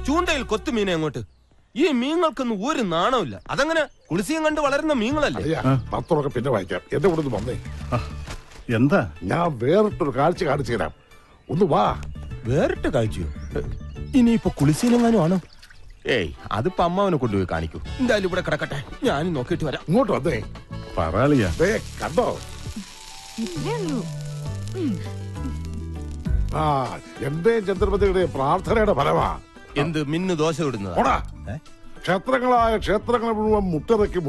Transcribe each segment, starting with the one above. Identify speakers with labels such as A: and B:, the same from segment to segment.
A: ചൂണ്ടയിൽ കൊത്തുമീനെ അങ്ങോട്ട്. ഈ മീനുകൾക്കൊന്നും ഒരു നാണമില്ല. അതങ്ങനെ കുളിസിയും കണ്ട് വളരുന്ന മീനുകളല്ലേ?
B: പത്രമൊക്കെ പിന്നെ വായിക്കാം. എന്റെ കൂടെ ഒന്ന് വന്നേ.
C: എന്താ?
B: ഞാൻ വേറിട്ടൊരു കാഴ്ച കാണിച്ചു തരാം. ഒന്ന് വാ.
A: വേറിട്ട് കാഴ്ചയോ? ഇനിയിപ്പോ കുളിസീനെങ്ങാനും ആണോ? ഏയ്, അതിപ്പോ അമ്മാവനെ കൊണ്ടുപോയി കാണിക്കൂ. എന്തായാലും ഇവിടെ കിടക്കട്ടെ, ഞാനും നോക്കിയിട്ട് വരാം.
B: ഇങ്ങോട്ട് വന്നേ.
C: പറയാളിയാ
B: കണ്ടോ? ആ, എന്റെ ചന്ദ്രപതിയുടെ പ്രാർത്ഥനയുടെ ഫലമാ.
A: എന്ത് മിന്നു ദോശ ഇടുന്നതാ?
B: ക്ഷേത്രങ്ങളായ ക്ഷേത്രങ്ങൾ മുഴുവൻ മുട്ടിറക്കി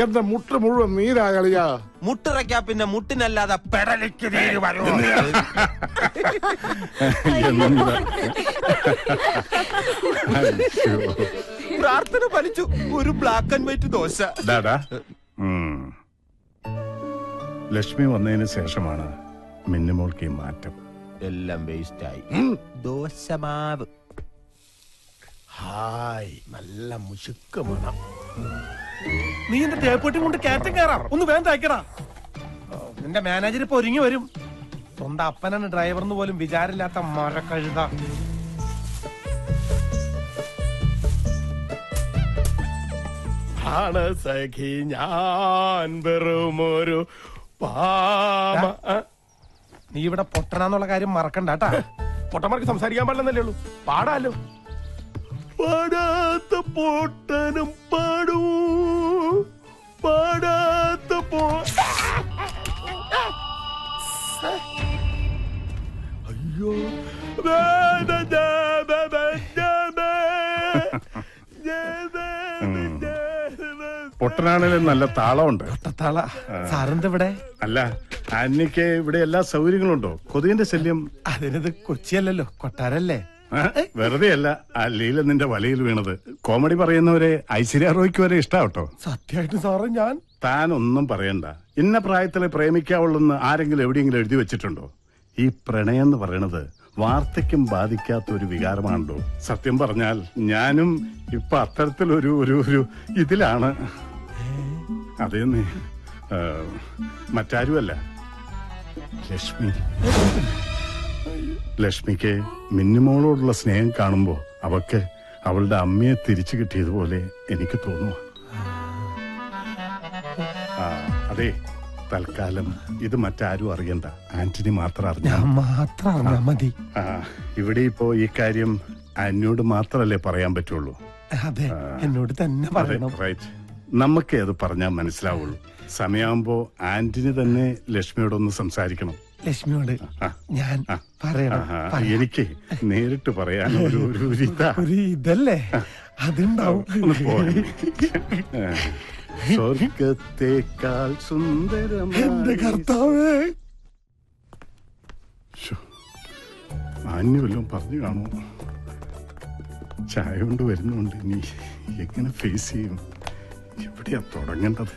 B: എന്റെ മുട്ട് മുഴുവൻ നീരാളിയാ.
A: മുട്ടിറക്കാ പിന്നെ മുട്ടിനല്ലാതെ പെടലിക്ക് നീര് വരൂ. പ്രാർത്ഥന ഫലിച്ചു. ഒരു black and white dosa.
C: Lakshmi വന്നതിന് ശേഷമാണ് മിന്നുമോൾക്ക് ഈ മാറ്റം.
A: എല്ലാം വേസ്റ്റായി. ദോശമാവ്. ഹായ്, നല്ല മുശുക്ക് മണം.
D: നീ എന്റെ തേപ്പൂട്ടി കൊണ്ട് കയറ്റം കയറാം. ഒന്ന് വേഗം അയക്കടാ. നിന്റെ മാനേജർ ഇപ്പൊ ഒരുങ്ങി വരും. സ്വന്തം അപ്പനാണ് ഡ്രൈവർന്ന് പോലും വിചാരമില്ലാത്ത മരക്കഴുത.
A: ആണ് സഖി ഞാൻ വെറുമൊരു
D: നീ ഇവിടെ പൊട്ടനാന്നുള്ള കാര്യം മറക്കണ്ടാട്ടാ. പൊട്ടന്മാർക്ക് സംസാരിക്കാൻ പാടില്ലെന്നല്ലേ ഉള്ളൂ. പാടാലോ.
A: പാടാത്ത പൊട്ടനും പാടൂ, പാടാത്ത അയ്യോ
C: പൊട്ടനാണേലും നല്ല താളമുണ്ട്.
D: സാറെന്തിവിടെ?
C: അല്ല, ആന്റിക്ക് ഇവിടെ എല്ലാ സൗകര്യങ്ങളും ഉണ്ടോ? കൊതുകിന്റെ ശല്യം?
D: അതിനത് കൊച്ചിയല്ലല്ലോ, കൊട്ടാരല്ലേ.
C: വെറുതെ അല്ല ആ ലീല നിന്റെ വലയിൽ വീണത്. കോമഡി പറയുന്നവരെ ഐശ്വര്യ റോയ്ക്ക് വരെ ഇഷ്ടാവട്ടോ.
D: സത്യമായിട്ട് സാറേ, ഞാൻ
C: താനൊന്നും പറയണ്ട. ഇന്ന പ്രായത്തിലെ പ്രേമിക്കാവുള്ളെന്ന് ആരെങ്കിലും എവിടെയെങ്കിലും എഴുതി വെച്ചിട്ടുണ്ടോ? ഈ പ്രണയം എന്ന് പറയണത് വാർദ്ധക്യം ബാധിക്കാത്ത ഒരു വികാരമാണല്ലോ. സത്യം പറഞ്ഞാൽ ഞാനും ഇപ്പൊ അത്തരത്തിലൊരു ഒരു ഇതിലാണ്. അതേന്ന് മറ്റാരുമല്ല, ലക്ഷ്മി. ലക്ഷ്മിക്ക് മിന്നുമോളോടുള്ള സ്നേഹം കാണുമ്പോ അവക്ക് അവളുടെ അമ്മയെ തിരിച്ചു കിട്ടിയതുപോലെ എനിക്ക് തോന്നുന്നു. അതെ, തൽക്കാലം ഇത് മറ്റാരും അറിയണ്ട. ആന്റണി മാത്രം
D: അറിഞ്ഞാ മതി.
C: ഇവിടെ ഇപ്പോ ഈ കാര്യം ആന്റിയോട് മാത്രല്ലേ പറയാൻ പറ്റുള്ളൂ.
D: അതെ, എന്നോട് തന്നെ പറയണം.
C: റൈറ്റ്. നമുക്ക് അത് പറഞ്ഞാൽ മനസ്സിലാവുള്ളൂ. സമയമാകുമ്പോ ആന്റണി തന്നെ ലക്ഷ്മിയോടൊന്ന് സംസാരിക്കണം.
D: ലക്ഷ്മിയോട് ഞാൻ പറയണം.
C: എനിക്ക് നേരിട്ട് പറയാൻ ഒരു
D: ഇതല്ലേ അതുണ്ടാവും.
C: സ്വർഗത്തേക്കാൾ സുന്ദരം
D: എന്റെ കർത്താവേ.
C: ആന്യവല്ലോ പറഞ്ഞു കാണൂ. ചായ കൊണ്ട് വരുന്നുണ്ട്. ഇനി എങ്ങനെ ഫേസ് ചെയ്യും? എവിടെയാ തുടങ്ങേണ്ടത്?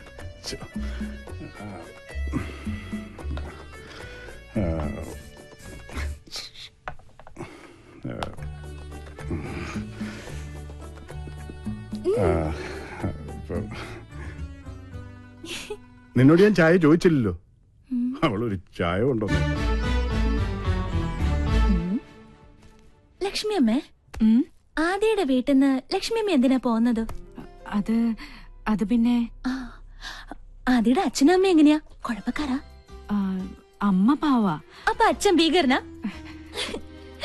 C: നിന്നോട് ഞാൻ ചായ ചോദിച്ചില്ലല്ലോ. അവളൊരു ചായ കൊണ്ടുവന്നു.
E: ലക്ഷ്മി അമ്മേ, ആദിയുടെ വീട്ടിന്ന് ലക്ഷ്മി അമ്മ എന്തിനാ പോകുന്നത്?
F: അത് പിന്നെ
E: ആദിയുടെ അച്ഛനും അമ്മ എങ്ങനെയാ? കുഴപ്പക്കാരാ?
F: അമ്മ പാവാ.
E: അപ്പൊ അച്ഛൻ ഭീകരനാ?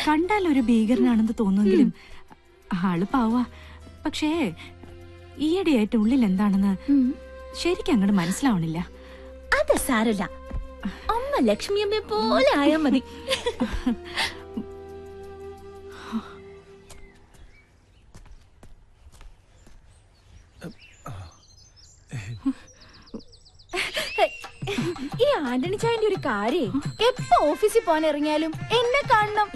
F: കണ്ടാൽ ഒരു ഭീകരനാണെന്ന് തോന്നുമെങ്കിലും ആള് പാവാ. പക്ഷേ ഈയിടെയായിട്ട് ഉള്ളിൽ എന്താണെന്ന് ശരിക്കും അങ്ങോട്ട് മനസ്സിലാവണില്ല.
E: അത് സാരല്ല, അമ്മ ലക്ഷ്മി അമ്മയെ പോലെ ആയാ മതി.
G: ഈ ആന്റണി ചായന്റെ ഒരു കാര്യം, എപ്പോ ഓഫീസിൽ പോകാൻ ഇറങ്ങിയാലും എന്നെ കാണണം.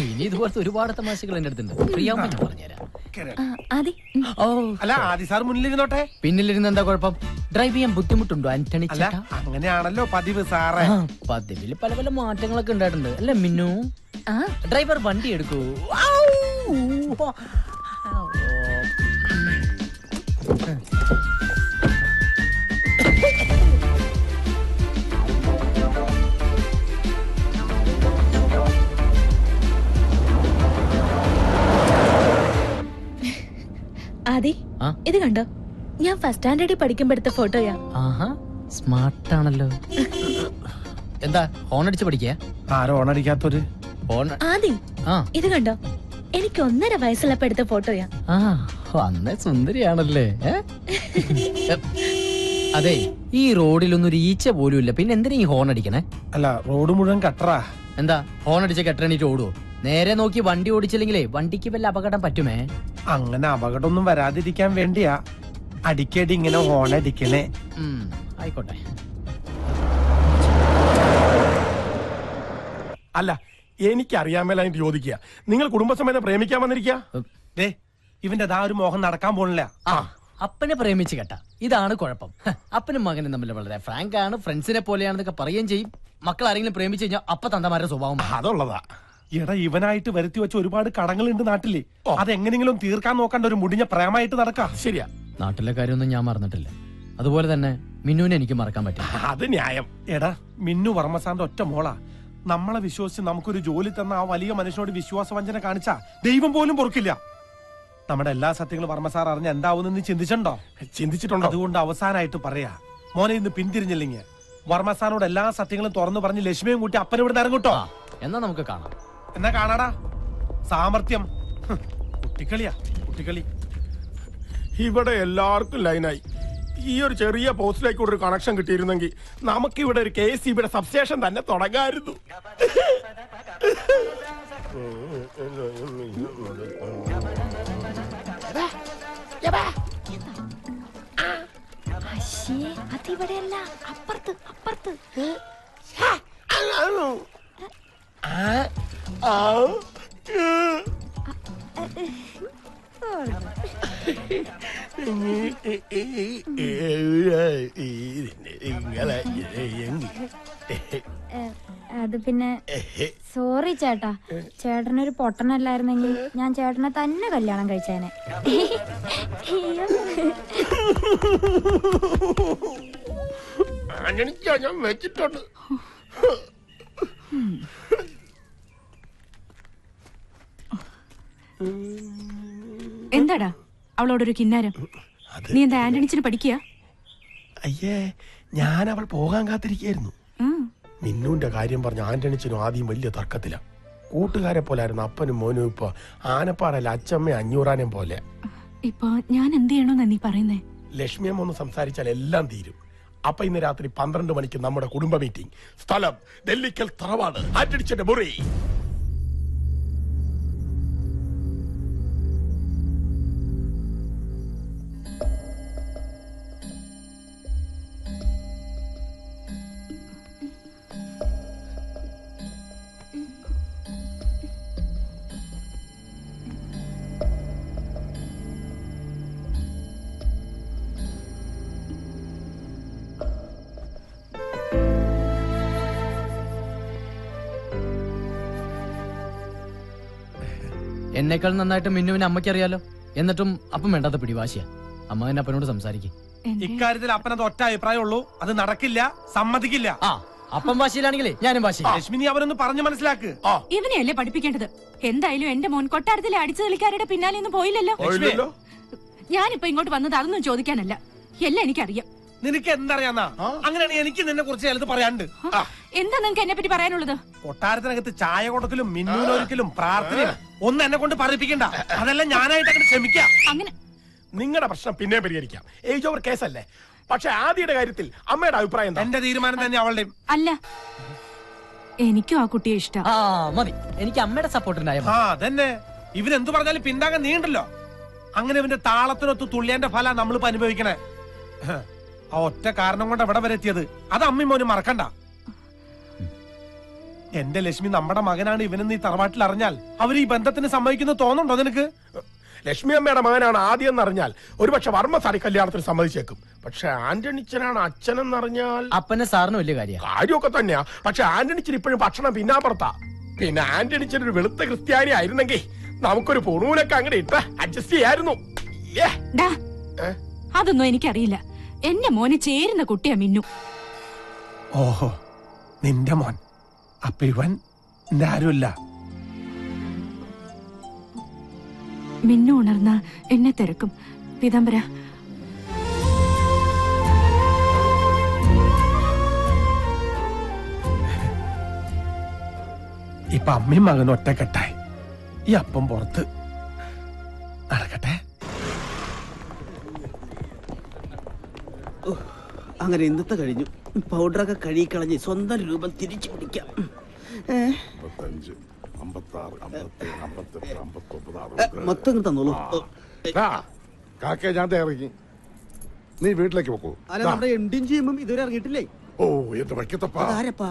H: ഇനി ഇതുപോലത്തെ ഒരുപാട് തമാശകൾ എന്റെ അടുത്തുണ്ട്. പ്രിയാമ്മ ഞാൻ പറഞ്ഞുതരാം.
D: അല്ല, ആദി സാർ മുന്നിലിരുന്നോട്ടെ.
H: പിന്നിലിരുന്ന് എന്താ കുഴപ്പം? ഡ്രൈവ് ചെയ്യാൻ ബുദ്ധിമുട്ടുണ്ടോ ആന്റണി?
D: അങ്ങനെയാണല്ലോ പതിവ് സാറേ.
H: പതിവിൽ പല പല മാറ്റങ്ങളൊക്കെ ഉണ്ടായിട്ടുണ്ട് അല്ലെ മിന്നു? ഡ്രൈവർ വണ്ടി എടുക്കൂ.
E: ആദി
H: ആ?
E: ഇത് കണ്ടോ, ഞാൻ ഫസ്റ്റ് സ്റ്റാൻഡേർഡിൽ പഠിക്കുമ്പോ എടുത്ത ഫോട്ടോയാ.
H: ആഹാ സ്മാർട്ടാണല്ലോ. എന്താ ഹോൺ അടിച്ച് പഠിക്കുക?
D: ആരോ ഓണടിക്കാത്തൊരു
H: ഹോൺ.
E: ആദി
H: ആ
E: ഇത് കണ്ടോ, എനിക്ക് 1.5 വയസ്സുള്ളപ്പോ എടുത്ത ഫോട്ടോയാ.
H: ആ അന്നേ സുന്ദരിയാണല്ലേ. അതെ, ഈ റോഡിലൊന്നും ഒരു ഈച്ച പോലും ഇല്ല, പിന്നെ എന്തിനാ ഈ ഹോൺ അടിക്കണേ?
D: അല്ല, റോഡ് മുഴുവൻ കട്ടറാ.
H: എന്താ ഹോൺ അടിച്ച കെട്ടണിട്ട് ഓടുവോ? നേരെ നോക്കി വണ്ടി ഓടിച്ചില്ലെങ്കിലേ വണ്ടിക്ക് വല്ല അപകടം പറ്റുമേ.
D: അങ്ങനെ അപകടമൊന്നും വരാതിരിക്കാൻ വേണ്ടിയാ അടിക്കടി ഇങ്ങനെ ഹോണടിക്കണേ.
H: ആയിക്കോട്ടെ.
A: അല്ല, എനിക്കറിയാൻ മേല എനിക്ക് ചോദിക്കുക, നിങ്ങൾ കുടുംബസമേതം പ്രേമിക്കാൻ വന്നിരിക്കുക?
D: ദേ, ഇവന്റെ ദാ ഒരു മോഹം നടക്കാൻ പോണില്ല.
H: ആ അപ്പനെ പ്രേമിച്ച് കേട്ട, ഇതാണ് കുഴപ്പം. അപ്പനും മകനും തമ്മിൽ വളരെ ഫ്രാങ്ക് ആണ്, ഫ്രണ്ട്സിനെ പോലെയാണെന്നൊക്കെ പറയുകയും ചെയ്യും. മക്കൾ ആരെങ്കിലും പ്രേമിച്ചു കഴിഞ്ഞാൽ അപ്പ തന്തമാരുടെ സ്വഭാവം
A: അതുള്ളതാ.
D: എടാ, ഇവനായിട്ട് വരുത്തി വെച്ച ഒരുപാട് കടങ്ങളുണ്ട് നാട്ടില്. അതെങ്ങനെങ്കിലും തീർക്കാൻ നോക്കണ്ട ഒരു മുടിഞ്ഞ പ്രേമായിട്ട് നടക്കാം.
A: ശരിയാ,
H: നാട്ടിലെ കാര്യമൊന്നും ഞാൻ മറന്നിട്ടില്ല. അതുപോലെ തന്നെ മിന്നുവിനെ എനിക്ക് മറക്കാൻ പറ്റും.
A: അത് ന്യായം.
D: എടാ, മിന്നു വർമ്മസാറിന്റെ ഒറ്റ മോളാ. നമ്മളെ വിശ്വസിച്ച് നമുക്കൊരു ജോലി തന്ന ആ വലിയ മനുഷ്യനോട് വിശ്വാസവഞ്ചന കാണിച്ചാ ദൈവം പോലും പൊറുക്കില്ല. നമ്മുടെ എല്ലാ സത്യങ്ങളും വർമ്മസാർ അറിഞ്ഞ എന്താവുന്നെന്ന്
A: ചിന്തിച്ചിട്ടുണ്ടോ?
D: അതുകൊണ്ട് അവസാനമായിട്ട് പറയാ, മോനെ ഇന്ന് പിന്തിരിഞ്ഞില്ലെങ്കിൽ വർമ്മസാറിനോട് എല്ലാ സത്യങ്ങളും തുറന്നു പറഞ്ഞ് ലക്ഷ്മിയും കൂട്ടി അപ്പനെ ഇവിടെ ഇറങ്ങൂട്ടോ.
H: എന്നാ നമുക്ക് കാണാം.
D: എന്നാ കാണാടാ. സാമർത്ഥ്യം കുട്ടിക്കളിയാ, കുട്ടിക്കളി.
A: ഇവിടെ എല്ലാവർക്കും ലൈനായി. ഈ ഒരു ചെറിയ പോസ്റ്റിലേക്ക് ഒരു കണക്ഷൻ കിട്ടിയിരുന്നെങ്കിൽ നമുക്കിവിടെ ഒരു KCB സബ്സ്റ്റേഷൻ തന്നെ തുടങ്ങായിരുന്നു.
E: അതിവിടെയല്ല, അപ്പുറത്ത് അപ്പുറത്ത്.
G: അത് പിന്നെ സോറി ചേട്ടാ, ചേട്ടനൊരു പൊട്ടനല്ലായിരുന്നെങ്കിൽ ഞാൻ ചേട്ടനെ തന്നെ കല്യാണം കഴിച്ചേനെ.
A: ഞാൻ വെച്ചിട്ടുണ്ട്.
F: എന്താടാ അവളോടൊരു കിന്നാരം? നീ എന്താ ആന്റണിച്ചിന് പഠിക്കുക?
A: അയ്യേ, ഞാൻ അവൾ പോകാൻ കാത്തിരിക്കായിരുന്നു. മിന്നുവിന്റെ കാര്യം പറഞ്ഞ ആന്റണിച്ചനും ആദ്യം വലിയ തർക്കത്തില. കൂട്ടുകാരെ പോലായിരുന്നു അപ്പനും മോനും. ഇപ്പൊ ആനപ്പാറയിലെ അച്ചമ്മ അഞ്ഞൂറാനും പോലെ.
F: ഇപ്പൊ ഞാൻ എന്ത് ചെയ്യണോന്നാ നീ പറയുന്നേ?
A: ലക്ഷ്മിയമ്മ ഒന്ന് സംസാരിച്ചാൽ എല്ലാം തീരും. അപ്പൊ ഇന്ന് രാത്രി 12 മണിക്ക് നമ്മുടെ കുടുംബ മീറ്റിംഗ്. സ്ഥലം നെല്ലിക്കൽ തറവാട്, ആന്റണിച്ചന്റെ മുറി.
H: എന്നേക്കാൾ നന്നായിട്ട് മിന്നുവിനെ അമ്മയ്ക്കറിയാലോ. എന്നിട്ടും അപ്പം വേണ്ടാത്ത പിടിവാശിയാ. അമ്മ എന്നെ അപ്പനോട് സംസാരിക്കും.
D: ഇക്കാര്യത്തിൽ അപ്പനത് ഒറ്റ അഭിപ്രായം ഉള്ളൂ, അത് നടക്കില്ല, സമ്മതിക്കില്ല.
H: ആ അപ്പം വാശിയിലാണെങ്കിലേ ഞാനും വാശി.
D: ലക്ഷ്മി, നീ അവരൊന്ന് പറഞ്ഞു മനസ്സിലാക്ക്.
F: ഇവനെയല്ലേ പഠിപ്പിക്കേണ്ടത്? എന്തായാലും എന്റെ മോൻ കൊട്ടാരത്തിലെ അടിച്ചു കളിക്കാരുടെ പിന്നാലെ ഒന്നും പോയില്ലല്ലോ. ഞാനിപ്പോ ഇങ്ങോട്ട് വന്നത് അതൊന്നും ചോദിക്കാനല്ല, എല്ലാം എനിക്കറിയാം.
D: നിനക്ക് എന്തറിയാന്നാ? അങ്ങനെയാണെങ്കിൽ എനിക്ക് നിന്നെ കുറിച്ച് ചിലത് പറയാനുണ്ട്.
F: എന്താ നിനക്ക് എന്നെ പറ്റി പറയാനുള്ളത്?
D: കൊട്ടാരത്തിനകത്ത് ചായ കൊടുക്കലും മിന്നൂനൊരിക്കലും പ്രാർത്ഥനയും ഒന്നും എന്നെ കൊണ്ട് പറയിപ്പിക്കണ്ട. അതെല്ലാം ഞാനായിട്ട് അങ്ങനെ ക്ഷമിക്കാം.
F: അങ്ങനെ
A: നിങ്ങളുടെ പ്രശ്നം പിന്നെ പരിഹരിക്കാം. ഏജ് ഓവർ കേസല്ലേ. പക്ഷെ ആദ്യയുടെ കാര്യത്തിൽ അമ്മയുടെ അഭിപ്രായം എന്താ?
D: എന്റെ തീരുമാനം തന്നെ അവളുടെയും.
F: അല്ല, എനിക്കും ആ കുട്ടിയെ ഇഷ്ടം.
H: ആ മതി, എനിക്ക് അമ്മയുടെ സപ്പോർട്ടുണ്ടായ
D: ആ അതന്നെ. ഇവനെന്തു പറഞ്ഞാലും പിന്താകാൻ നീണ്ടല്ലോ. അങ്ങനെ ഇവന്റെ താളത്തിനൊത്ത് തുള്ളിയന്റെ ഫല നമ്മളിപ്പോ അനുഭവിക്കണേ. ആ ഒറ്റ കാരണം കൊണ്ട് എവിടെ വരെ എത്തിയത് അത് അമ്മയും മോനും മറക്കണ്ട. എന്റെ ലക്ഷ്മി നമ്മുടെ മകനാണ് ഇവനെന്ന് ഈ തറവാട്ടിൽ അറിഞ്ഞാൽ അവർ ഈ ബന്ധത്തിന് സമ്മതിക്കുന്നു തോന്നുന്നുണ്ടോ നിനക്ക്?
A: ലക്ഷ്മി അമ്മയുടെ മകനാണ് ആദ്യം എന്നറിഞ്ഞാൽ ഒരുപക്ഷെ വർമ്മസാരി കല്യാണത്തിന് സമ്മതിച്ചേക്കും. പക്ഷെ ആന്റണിച്ചനാണ് അച്ഛനെന്നറിഞ്ഞാൽ
H: അപ്പനെ സാറിന് വലിയ
A: കാര്യമൊക്കെ തന്നെയാ. പക്ഷെ ആന്റണിച്ചൻ ഇപ്പോഴും ഭക്ഷണം പിന്നാമ്പുറത്താ. പിന്നെ ആന്റണിച്ചൻ ഒരു വെളുത്ത ക്രിസ്ത്യാനി ആയിരുന്നെങ്കിൽ നമുക്കൊരു പൊണൂലൊക്കെ അങ്ങനെ ഇട്ട് അഡ്ജസ്റ്റ് ചെയ്യായിരുന്നു.
F: അതൊന്നും എനിക്കറിയില്ല. എന്റെ മോന് ചേരുന്ന കുട്ടിയാ മിന്നു.
D: ഓഹോ, നിന്റെ മോൻ. അപ്പൊ ഇവൻ എന്റെ ആരുമില്ല.
F: മിന്നു ഉണർന്ന എന്നെ തിരക്കും. പീതാംബര,
D: ഇപ്പൊ അമ്മയും മകനും ഒറ്റക്കെട്ടായി. ഈ അപ്പം പുറത്ത് നടക്കട്ടെ.
I: അങ്ങനെ ഇന്നത്തെ കഴിഞ്ഞു. പൗഡറൊക്കെ കഴുകിക്കളഞ്ഞ് സ്വന്തം രൂപം തിരിച്ചു പിടിക്കാം.
B: 55, 56, 57, 58, 59,
I: മൊത്തം ഇങ്ങ് തന്നോളൂ.
B: കാക്കയെ ഞാൻ ദേ ഇറങ്ങി. നീ വീട്ടിലേക്ക് പോക്കൂ.
I: അല്ല, നമ്മുടെ എൻഡിങ് ചെയ്യുമ്പം ഇതുവരെ ഇറങ്ങിയിട്ടില്ലേ?
B: ഓ എന്റെ വയ്ക്കത്തപ്പാ,
I: ആരപ്പാ?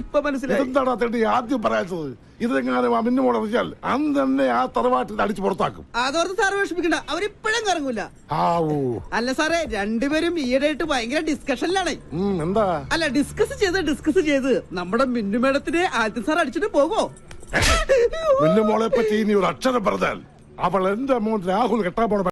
I: ഇപ്പൊ മനസ്സിലായി.
B: എന്താടാ തേണ്ടി ആദ്യം പറയാത്തത്? ഇതെങ്ങാനും അമിന്നു മോളറിഞ്ഞാൽ അന്ന് തന്നെ ആ തറവാട്ടിൽ അടിച്ചു പുറത്താക്കും.
I: അതോർത്ത് സാറ് വിഷമിക്കണ്ട, അവരിപ്പോഴും കറങ്ങൂല.
B: ആവൂ.
I: അല്ല സാറേ, രണ്ടുപേരും ഈയിടെയായിട്ട് ഭയങ്കര ഡിസ്കഷനിലാണ്.
B: എന്താ?
I: അല്ല, ഡിസ്കസ് ചെയ്ത് നമ്മുടെ മിന്നുമേടത്തിനെ ആദ്യം സാർ അടിച്ചിട്ട് പോകോ?
B: മിന്നു മോളെ പറ്റി ഇനി ഒരു അക്ഷരം പറഞ്ഞാൽ അവൾ എന്റെ മോൻ രാഹുൽ കെട്ടാൻ പോണ